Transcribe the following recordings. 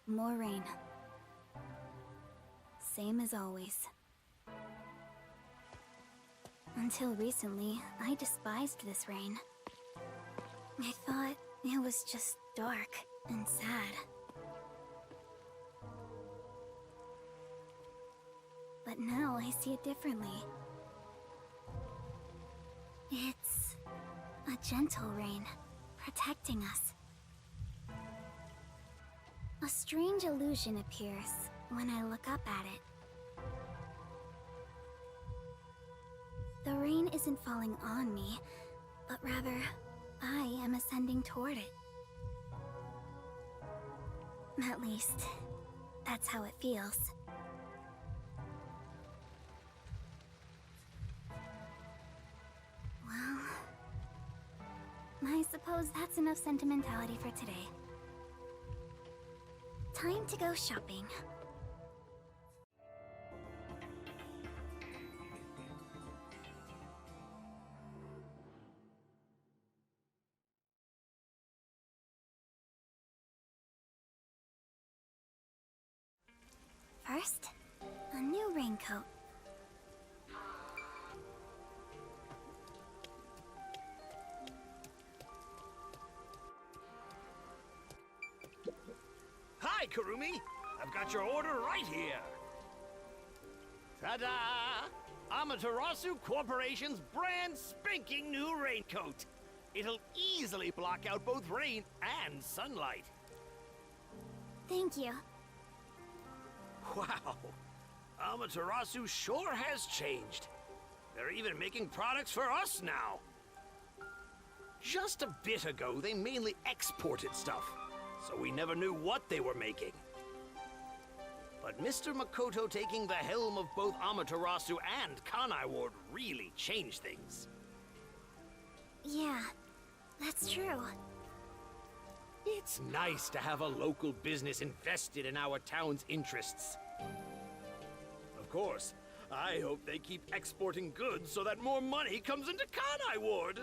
more rain. Same as always. Until recently, I despised this rain. I thought it was just dark and sad. But now I see it differently. It's a gentle rain, protecting us. A strange illusion appears when I look up at it. The rain isn't falling on me, but rather, I am ascending toward it. At least, that's how it feels. Well, I suppose that's enough sentimentality for today. Time to go shopping. First, a new raincoat. Hi, Kurumi! I've got your order right here! Ta-da! Amaterasu Corporation's brand spanking new raincoat! It'll easily block out both rain and sunlight. Thank you. Wow! Amaterasu sure has changed. They're even making products for us now. Just a bit ago, they mainly exported stuff, so we never knew what they were making. But Mr. Makoto taking the helm of both Amaterasu and Kanai Ward really changed things. Yeah, that's true. It's nice to have a local business invested in our town's interests. Of course, I hope they keep exporting goods so that more money comes into Kanai Ward.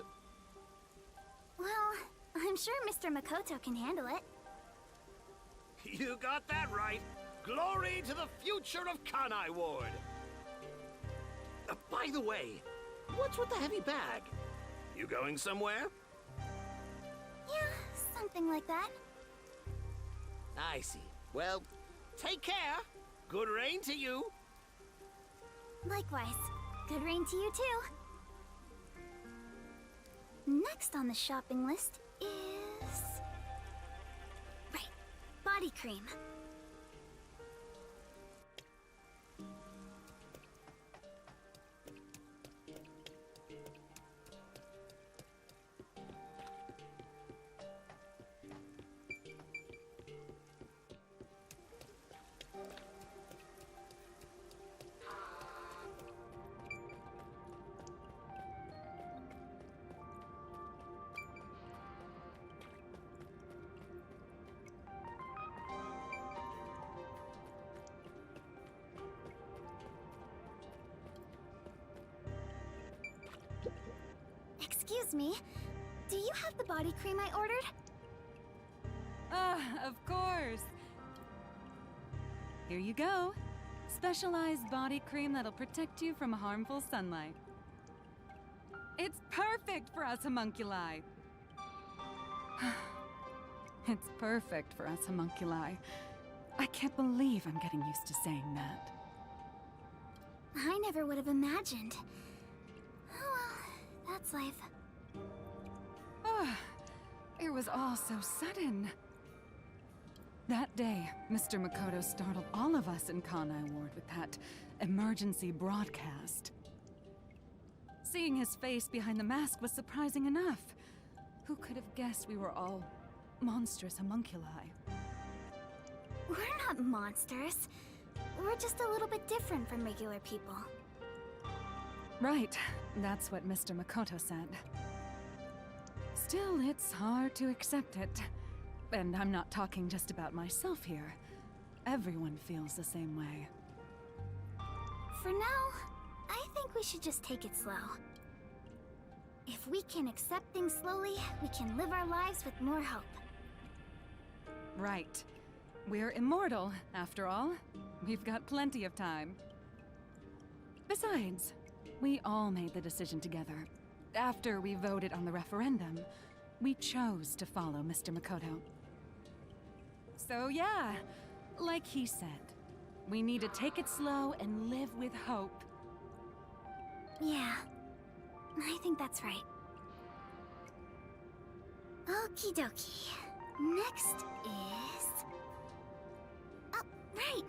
Well, I'm sure Mr. Makoto can handle it. You got that right. Glory to the future of Kanai Ward. By the way, what's with the heavy bag? You going somewhere? Yeah, something like that. I see. Well, take care. Good rain to you. Likewise. Good rain to you too. Next on the shopping list is... Right, body cream. Excuse me, do you have the body cream I ordered? Of course. Here you go. Specialized body cream that'll protect you from harmful sunlight. It's perfect for us homunculi. It's perfect for us homunculi. I can't believe I'm getting used to saying that. I never would have imagined. Oh well, that's life. It was all so sudden. That day, Mr. Makoto startled all of us in Kanai Ward with that emergency broadcast. Seeing his face behind the mask was surprising enough. Who could have guessed we were all monstrous homunculi? We're not monsters. We're just a little bit different from regular people. Right, that's what Mr. Makoto said. Still, it's hard to accept it. And I'm not talking just about myself here. Everyone feels the same way. For now, I think we should just take it slow. If we can accept things slowly, we can live our lives with more hope. Right. We're immortal, after all. We've got plenty of time. Besides, we all made the decision together. After we voted on the referendum, we chose to follow Mr. Makoto. So yeah, like he said, we need to take it slow and live with hope. Yeah, I think that's right. Okie dokie. Next is... Oh, right!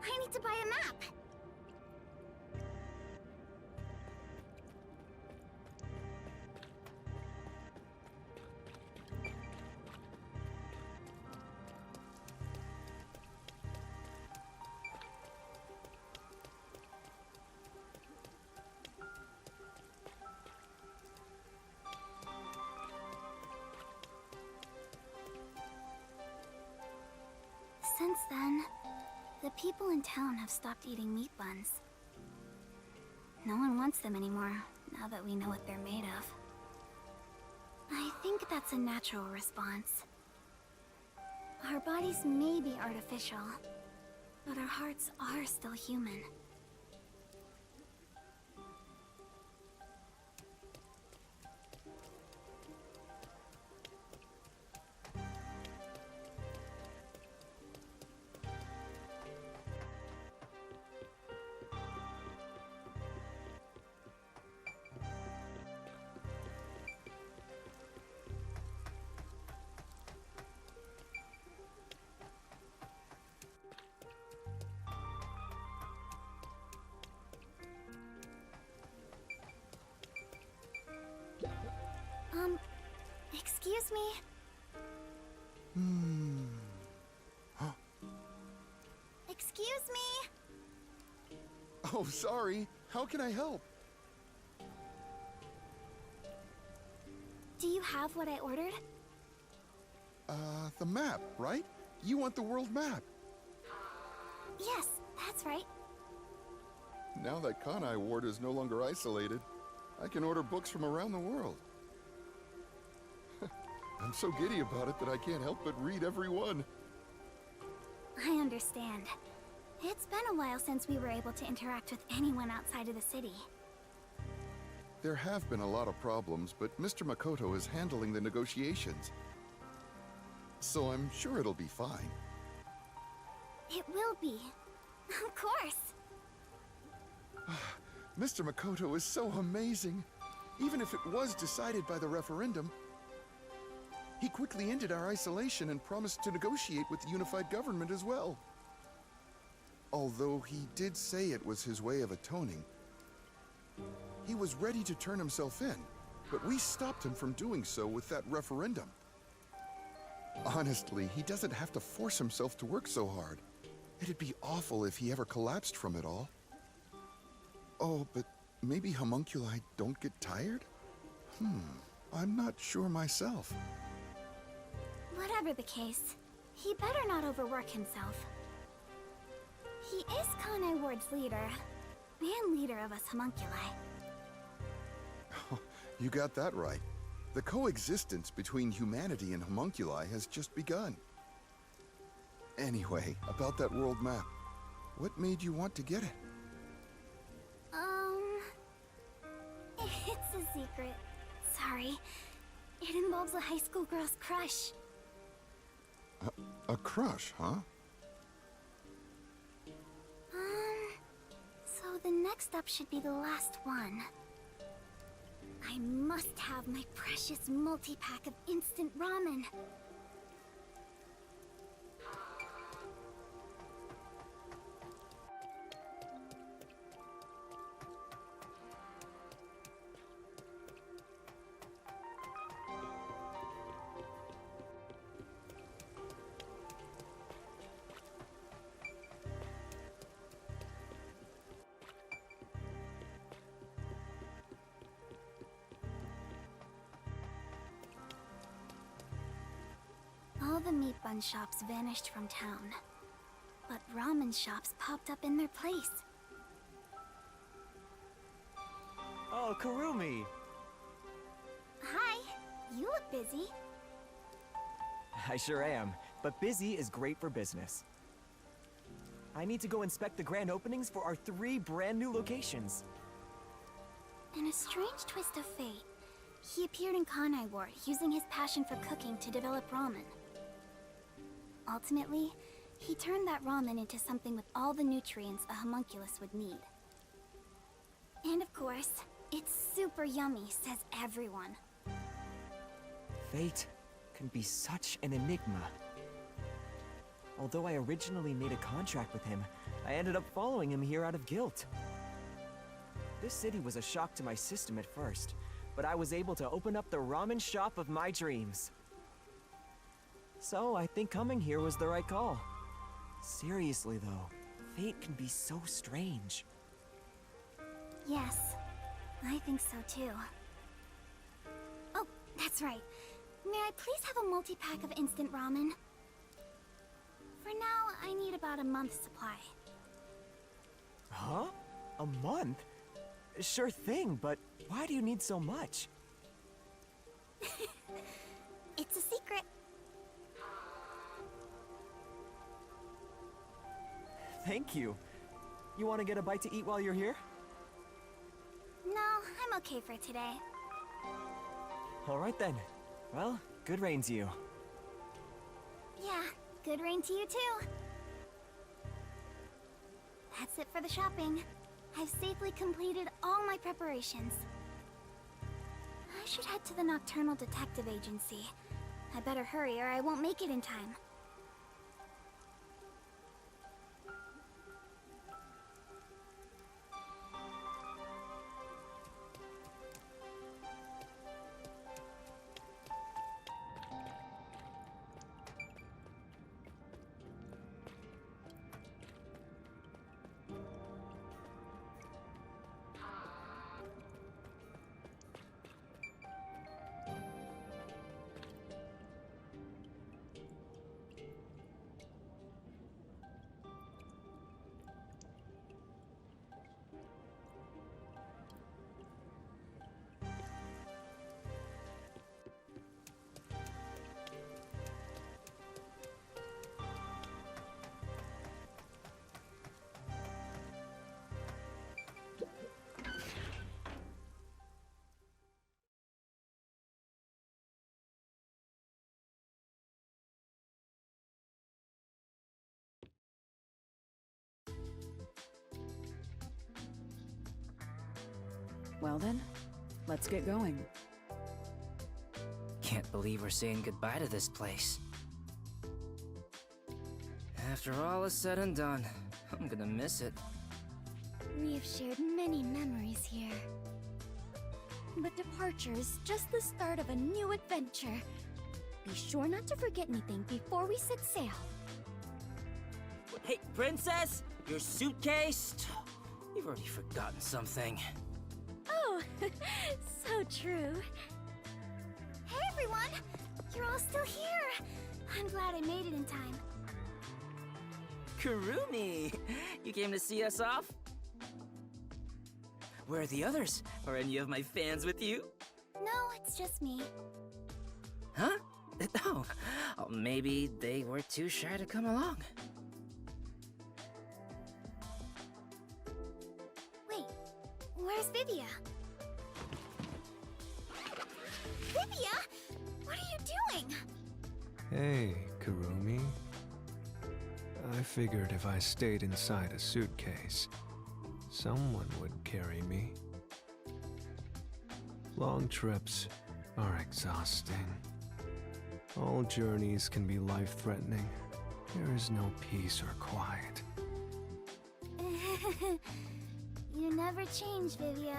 I need to buy a map! Since then, the people in town have stopped eating meat buns. No one wants them anymore, now that we know what they're made of. I think that's a natural response. Our bodies may be artificial, but our hearts are still human. Excuse me? Huh? Excuse me? Oh, sorry. How can I help? Do you have what I ordered? The map, right? You want the world map. Yes, that's right. Now that Kanai Ward is no longer isolated, I can order books from around the world. I'm so giddy about it that I can't help but read every one. I understand. It's been a while since we were able to interact with anyone outside of the city. There have been a lot of problems, but Mr. Makoto is handling the negotiations. So I'm sure it'll be fine. It will be. Of course. Mr. Makoto is so amazing. Even if it was decided by the referendum, he quickly ended our isolation and promised to negotiate with the unified government as well. Although he did say it was his way of atoning. He was ready to turn himself in, but we stopped him from doing so with that referendum. Honestly, he doesn't have to force himself to work so hard. It'd be awful if he ever collapsed from it all. Oh, but maybe homunculi don't get tired? I'm not sure myself. Whatever the case, he better not overwork himself. He is Kanai Ward's leader, and leader of us homunculi. You got that right. The coexistence between humanity and homunculi has just begun. Anyway, about that world map. What made you want to get it? It's a secret. Sorry. It involves a high school girl's crush. A crush, huh? So the next up should be the last one. I must have my precious multi-pack of instant ramen. All the meat bun shops vanished from town, but ramen shops popped up in their place. Oh, Kurumi! Hi, you look busy. I sure am, but busy is great for business. I need to go inspect the grand openings for our 3 brand new locations. In a strange twist of fate, he appeared in Kanai Ward using his passion for cooking to develop ramen. Ultimately, he turned that ramen into something with all the nutrients a homunculus would need. And of course, it's super yummy, says everyone. Fate can be such an enigma. Although I originally made a contract with him, I ended up following him here out of guilt. This city was a shock to my system at first, but I was able to open up the ramen shop of my dreams. So I think coming here was the right call. Seriously though, fate can be so strange. Yes, I think so too. Oh, that's right. May I please have a multi-pack of instant ramen? For now, I need about a month's supply. Huh? A month? Sure thing, but why do you need so much? It's a secret. Thank you. You want to get a bite to eat while you're here? No, I'm okay for today. All right then. Well, good rain to you. Yeah, good rain to you too. That's it for the shopping. I've safely completed all my preparations. I should head to the Nocturnal Detective Agency. I better hurry or I won't make it in time. Well then, let's get going. Can't believe we're saying goodbye to this place. After all is said and done, I'm gonna miss it. We have shared many memories here. But departure is just the start of a new adventure. Be sure not to forget anything before we set sail. Hey, Princess! Your suitcase? You've already forgotten something. Oh, so true. Hey everyone! You're all still here! I'm glad I made it in time. Kurumi! You came to see us off? Where are the others? Are any of my fans with you? No, it's just me. Huh? Oh, maybe they were too shy to come along. Wait, where's Vivia? Vivia? What are you doing? Hey, Kurumi. I figured if I stayed inside a suitcase, someone would carry me. Long trips are exhausting. All journeys can be life-threatening. There is no peace or quiet. You never change, Vivia.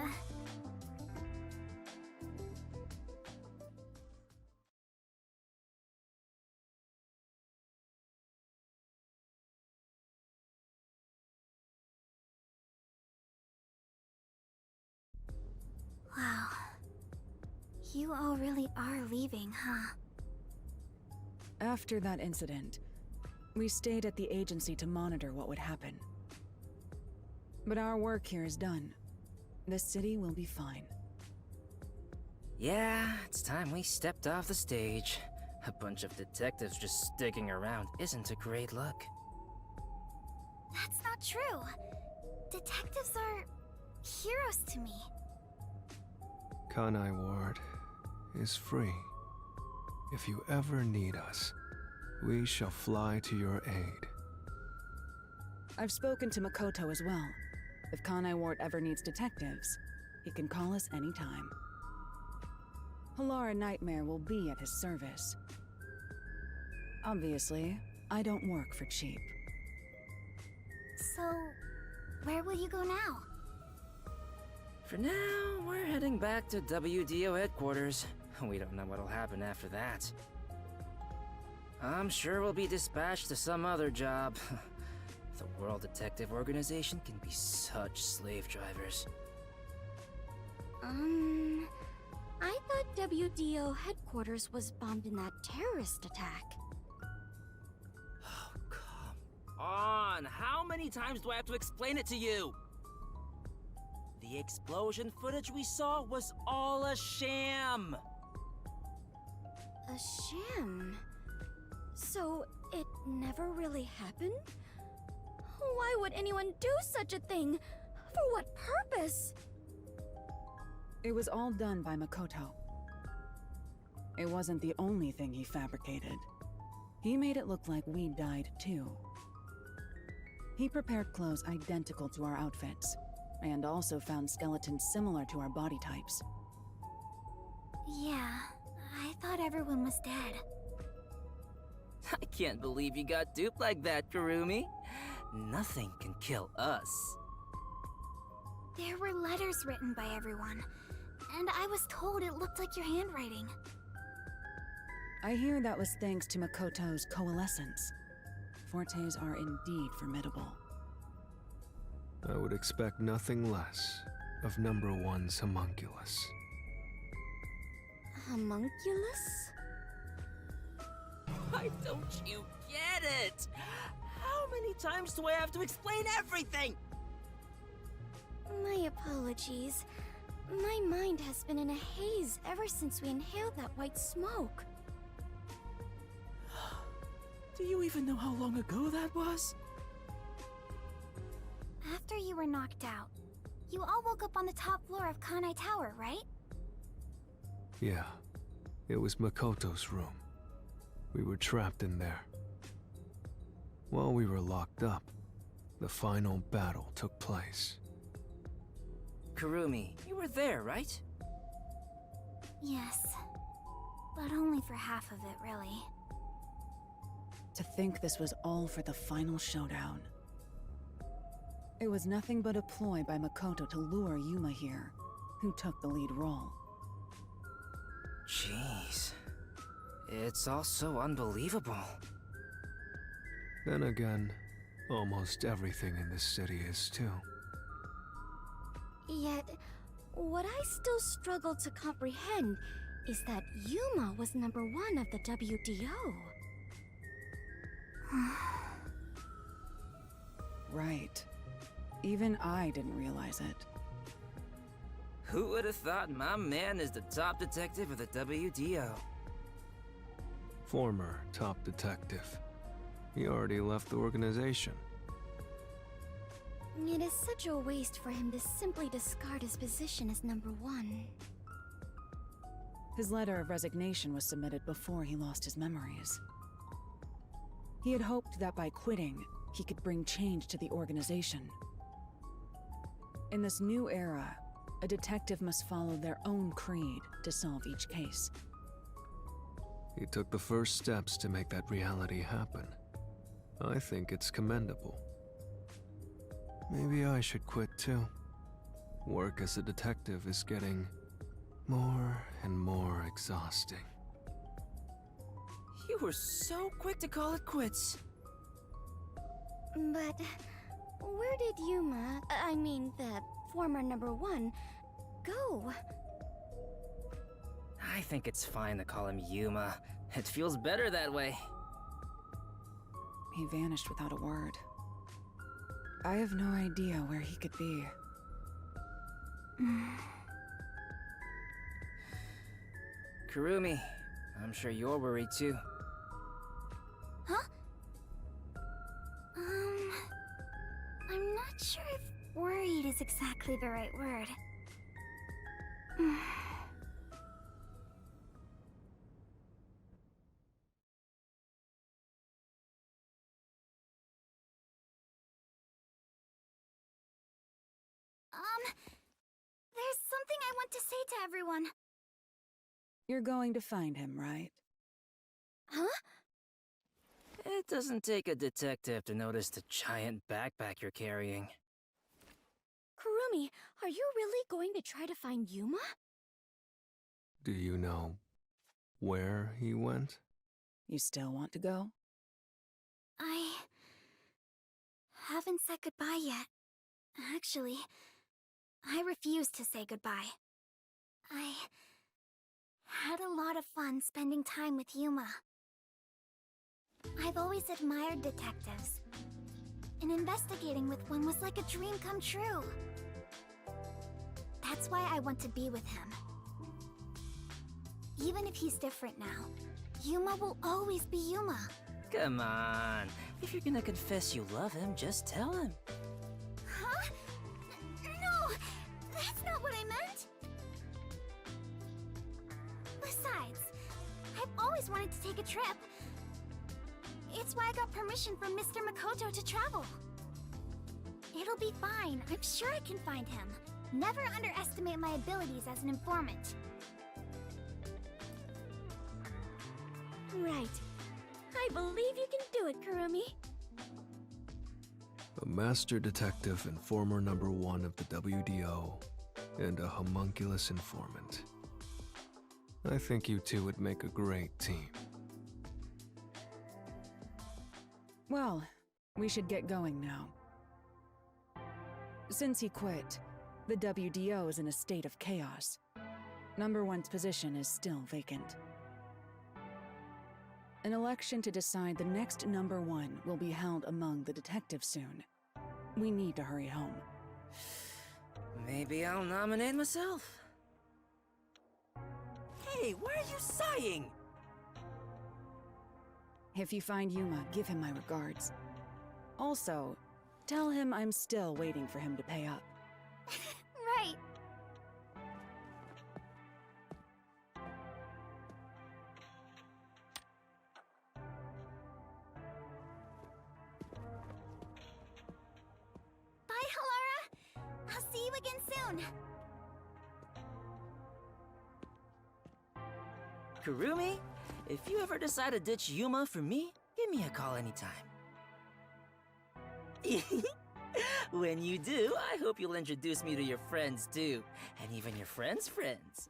Wow. You all really are leaving, huh? After that incident, we stayed at the agency to monitor what would happen. But our work here is done. The city will be fine. Yeah, it's time we stepped off the stage. A bunch of detectives just sticking around isn't a great look. That's not true. Detectives are heroes to me. Kanai Ward is free. If you ever need us, we shall fly to your aid. I've spoken to Makoto as well. If Kanai Ward ever needs detectives, he can call us anytime. Halara Nightmare will be at his service. Obviously, I don't work for cheap. So, where will you go now? For now, we're heading back to WDO headquarters. We don't know what'll happen after that. I'm sure we'll be dispatched to some other job. The World Detective Organization can be such slave drivers. I thought WDO headquarters was bombed in that terrorist attack. Oh, come on! How many times do I have to explain it to you? The explosion footage we saw was all a sham! A sham? So, it never really happened? Why would anyone do such a thing? For what purpose? It was all done by Makoto. It wasn't the only thing he fabricated. He made it look like we died too. He prepared clothes identical to our outfits, and also found skeletons similar to our body types. Yeah, I thought everyone was dead. I can't believe you got duped like that, Kurumi. Nothing can kill us. There were letters written by everyone, and I was told it looked like your handwriting. I hear that was thanks to Makoto's coalescence. Fortes are indeed formidable. I would expect nothing less of number one's homunculus. Homunculus? Why don't you get it? How many times do I have to explain everything? My apologies. My mind has been in a haze ever since we inhaled that white smoke. Do you even know how long ago that was? After you were knocked out, you all woke up on the top floor of Kanai Tower, right? Yeah, it was Makoto's room. We were trapped in there. While we were locked up, the final battle took place. Kurumi, you were there, right? Yes, but only for half of it, really. To think this was all for the final showdown. It was nothing but a ploy by Makoto to lure Yuma here, who took the lead role. Jeez. It's all so unbelievable. Then again, almost everything in this city is too. Yet, what I still struggle to comprehend is that Yuma was number one of the WDO. Right. Even I didn't realize it. Who would have thought my man is the top detective of the WDO? Former top detective. He already left the organization. It is such a waste for him to simply discard his position as number one. His letter of resignation was submitted before he lost his memories. He had hoped that by quitting, he could bring change to the organization. In this new era, a detective must follow their own creed to solve each case. He took the first steps to make that reality happen. I think it's commendable. Maybe I should quit too. Work as a detective is getting more and more exhausting. You were so quick to call it quits. But where did Yuma, I mean the former number one, go? I think it's fine to call him Yuma. It feels better that way. He vanished without a word. I have no idea where he could be. Kurumi, I'm sure you're worried too. Huh? I'm not sure if worried is exactly the right word. There's something I want to say to everyone. You're going to find him, right? Huh? It doesn't take a detective to notice the giant backpack you're carrying. Kurumi, are you really going to try to find Yuma? Do you know where he went? You still want to go? I haven't said goodbye yet. Actually, I refuse to say goodbye. I had a lot of fun spending time with Yuma. I've always admired detectives, and investigating with one was like a dream come true. That's why I want to be with him. Even if he's different now, Yuma will always be Yuma. Come on. If you're gonna confess you love him, just tell him. Huh? No! That's not what I meant! Besides, I've always wanted to take a trip. It's why I got permission from Mr. Makoto to travel. It'll be fine. I'm sure I can find him. Never underestimate my abilities as an informant. Right. I believe you can do it, Kurumi. A master detective and former #1 of the WDO, and a homunculus informant. I think you two would make a great team. Well, we should get going now. Since he quit, the WDO is in a state of chaos. #1's position is still vacant. An election to decide the next #1 will be held among the detectives soon. We need to hurry home. Maybe I'll nominate myself. Hey, why are you sighing? If you find Yuma, give him my regards. Also, tell him I'm still waiting for him to pay up. Right. Bye, Halara. I'll see you again soon. Kurumi, if you ever decide to ditch Yuma for me, give me a call anytime. When you do, I hope you'll introduce me to your friends too, and even your friends' friends.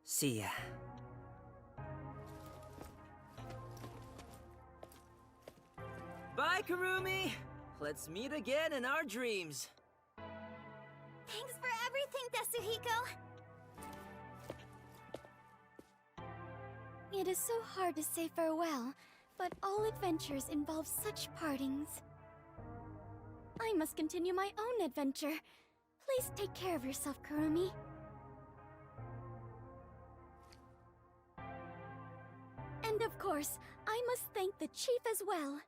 See ya. Bye, Kurumi! Let's meet again in our dreams. Thanks for everything, Tetsuhiko. It is so hard to say farewell, but all adventures involve such partings. I must continue my own adventure. Please take care of yourself, Kurumi. And of course, I must thank the chief as well.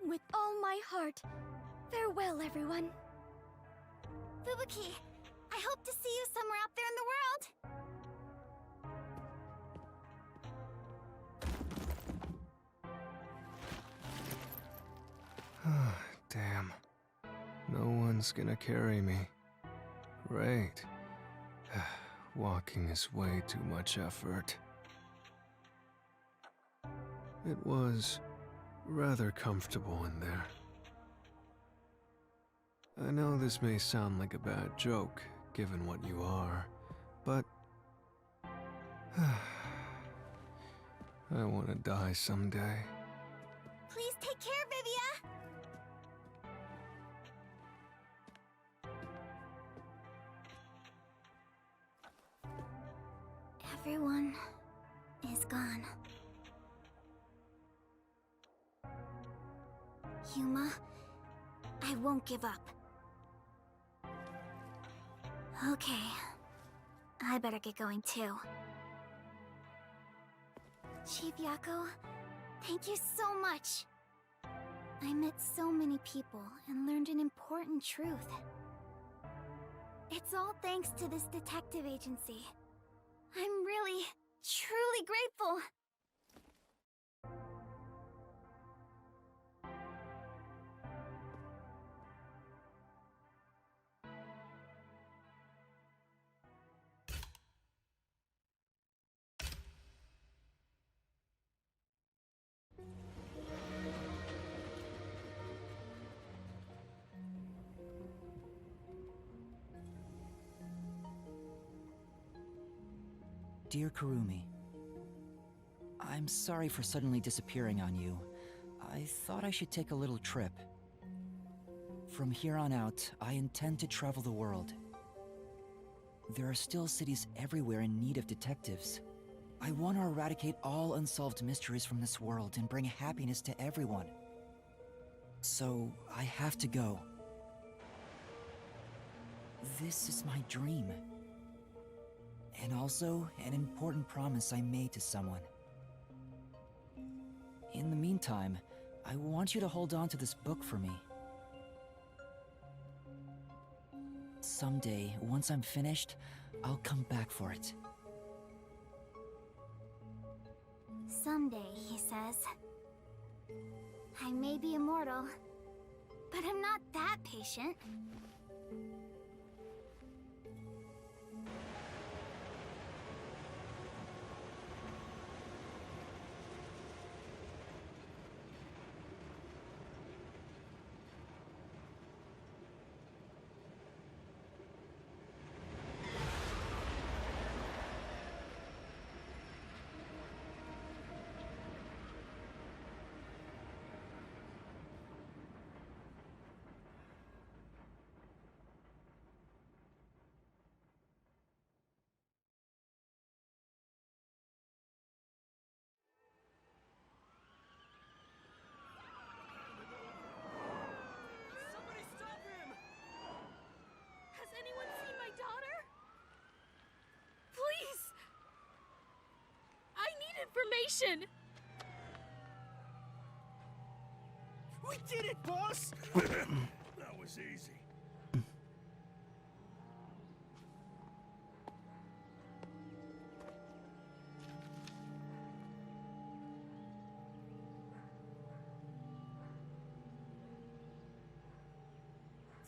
With all my heart, farewell, everyone. Fubuki, I hope to see you somewhere out there in the world. Damn. No one's gonna carry me. Great. Walking is way too much effort. It was rather comfortable in there. I know this may sound like a bad joke, given what you are, but I want to die someday. Please take care, Vivia. Everyone is gone. Yuma, I won't give up. Okay. I better get going too. Chief Yako, thank you so much. I met so many people and learned an important truth. It's all thanks to this detective agency. I'm really, truly grateful. Dear Kurumi, I'm sorry for suddenly disappearing on you. I thought I should take a little trip. From here on out, I intend to travel the world. There are still cities everywhere in need of detectives. I want to eradicate all unsolved mysteries from this world and bring happiness to everyone. So, I have to go. This is my dream. And also, an important promise I made to someone. In the meantime, I want you to hold on to this book for me. Someday, once I'm finished, I'll come back for it. Someday, he says. I may be immortal, but I'm not that patient. Anyone seen my daughter? Please! I need information! We did it, boss! That was easy.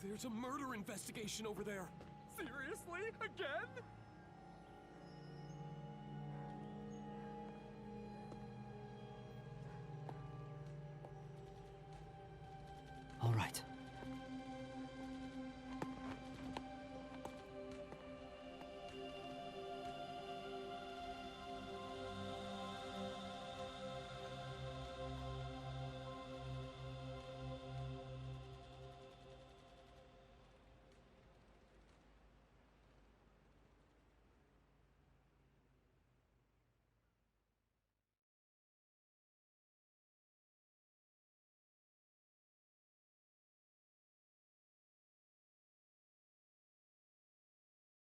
There's a murder investigation over there. Seriously? Again?